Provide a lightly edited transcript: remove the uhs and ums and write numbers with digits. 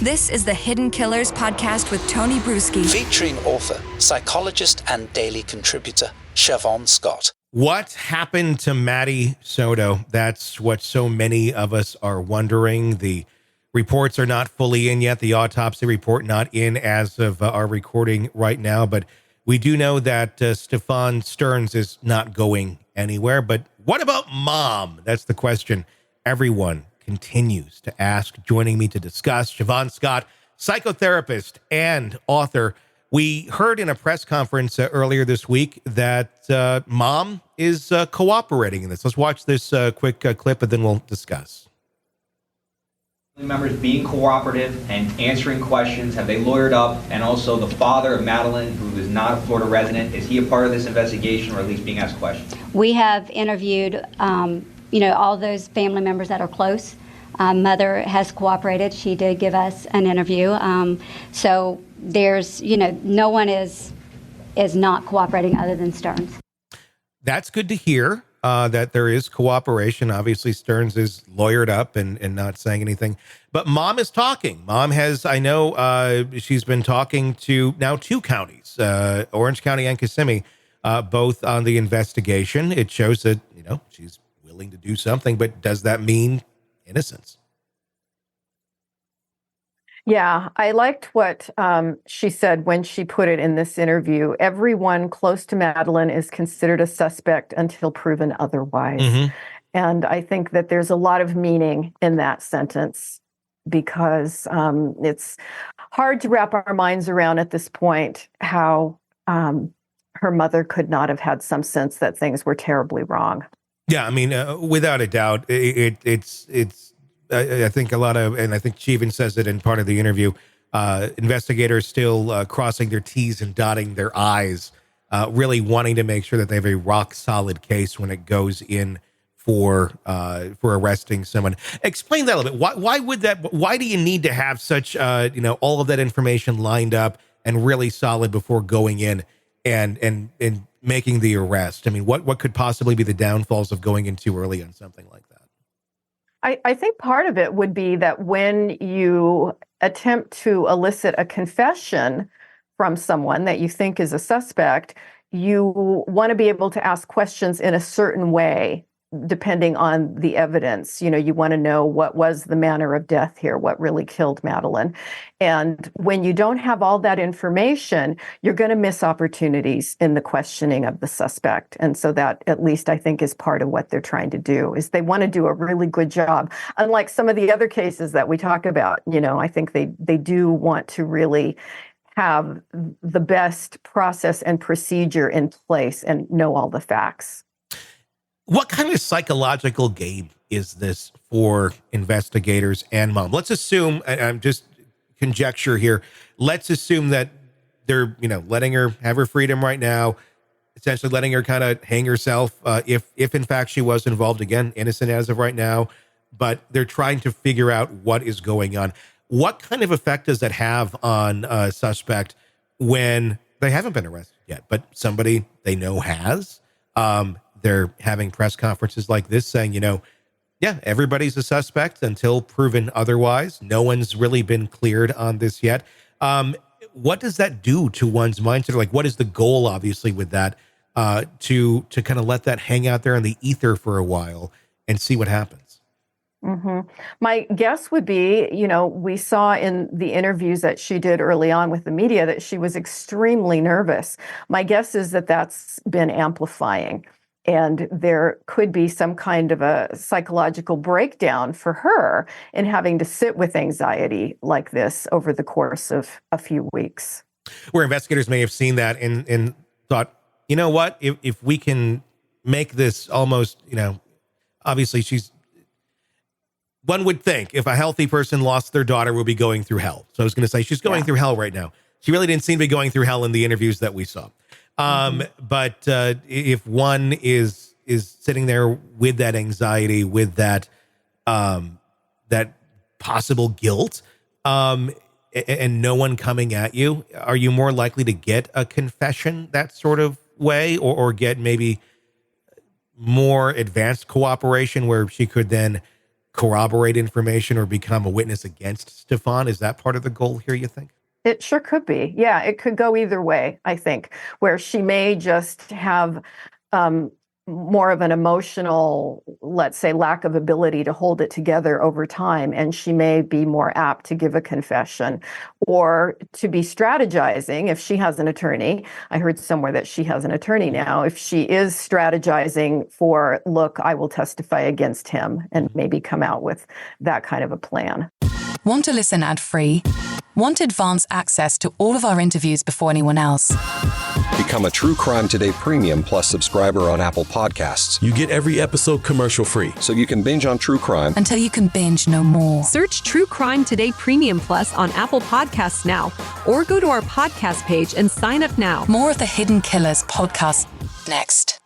This is the Hidden Killers podcast with Tony Brueski. Featuring author, psychologist, and daily contributor, Shavaun Scott. What happened to Maddie Soto? That's what so many of us are wondering. The reports are not fully in yet. The autopsy report not in as of our recording right now. But we do know that Stefan Stearns is not going anywhere. But what about mom? That's the question everyone continues to ask. Joining me to discuss, Shavaun Scott, psychotherapist and author. We heard in a press conference earlier this week that mom is cooperating in this. Let's watch this quick clip and then we'll discuss. Members being cooperative and answering questions, have they lawyered up? And also the father of Madeline, who is not a Florida resident, is he a part of this investigation or at least being asked questions? We have interviewed all those family members that are close. Mother has cooperated. She did give us an interview. So there's, no one is not cooperating other than Stearns. That's good to hear, that there is cooperation. Obviously, Stearns is lawyered up and not saying anything. But mom is talking. Mom has, I know, she's been talking to now two counties, Orange County and Kissimmee, both on the investigation. It shows that, she's willing to do something, but does that mean innocence? Yeah, I liked what she said when she put it in this interview. Everyone close to Madeline is considered a suspect until proven otherwise. Mm-hmm. And I think that there's a lot of meaning in that sentence because it's hard to wrap our minds around at this point how her mother could not have had some sense that things were terribly wrong. Yeah, I mean, without a doubt, it's. I think a lot of, and I think she even says it in part of the interview. Investigators still crossing their T's and dotting their I's, really wanting to make sure that they have a rock solid case when it goes in for arresting someone. Explain that a little bit. Why would that? Why do you need to have such all of that information lined up and really solid before going in and making the arrest? I mean, what could possibly be the downfalls of going in too early on something like that? I think part of it would be that when you attempt to elicit a confession from someone that you think is a suspect, you want to be able to ask questions in a certain way, depending on the evidence. You want to know what was the manner of death here, what really killed Madeline. And when you don't have all that information, you're going to miss opportunities in the questioning of the suspect. And so that, at least I think, is part of what they're trying to do, is they want to do a really good job. Unlike some of the other cases that we talk about, I think they do want to really have the best process and procedure in place and know all the facts. What kind of psychological game is this for investigators and mom? Let's assume, I'm just conjecture here, let's assume that they're, letting her have her freedom right now, essentially letting her kind of hang herself, if in fact she was involved, again, innocent as of right now, but they're trying to figure out what is going on. What kind of effect does that have on a suspect when they haven't been arrested yet, but somebody they know has? They're having press conferences like this saying, everybody's a suspect until proven otherwise. No one's really been cleared on this yet. What does that do to one's mindset? Like, what is the goal, obviously, with that, to kind of let that hang out there in the ether for a while and see what happens? Mm-hmm. My guess would be, we saw in the interviews that she did early on with the media that she was extremely nervous. My guess is that that's been amplifying. And there could be some kind of a psychological breakdown for her in having to sit with anxiety like this over the course of a few weeks. Where investigators may have seen that and thought, you know what, if we can make this almost, obviously one would think if a healthy person lost their daughter, would be going through hell. So I was going to say she's going through hell right now. She really didn't seem to be going through hell in the interviews that we saw. But if one is sitting there with that anxiety, with that possible guilt, and no one coming at you, are you more likely to get a confession that sort of way, or get maybe more advanced cooperation where she could then corroborate information or become a witness against Stefan? Is that part of the goal here, you think? It sure could be. Yeah, it could go either way, I think, where she may just have more of an emotional, let's say, lack of ability to hold it together over time, and she may be more apt to give a confession or to be strategizing if she has an attorney. I heard somewhere that she has an attorney now. If she is strategizing for, look, I will testify against him, and maybe come out with that kind of a plan. Want to listen ad-free? Want advanced access to all of our interviews before anyone else? Become a True Crime Today Premium Plus subscriber on Apple Podcasts. You get every episode commercial-free. So you can binge on true crime until you can binge no more. Search True Crime Today Premium Plus on Apple Podcasts now, or go to our podcast page and sign up now. More of the Hidden Killers podcast next.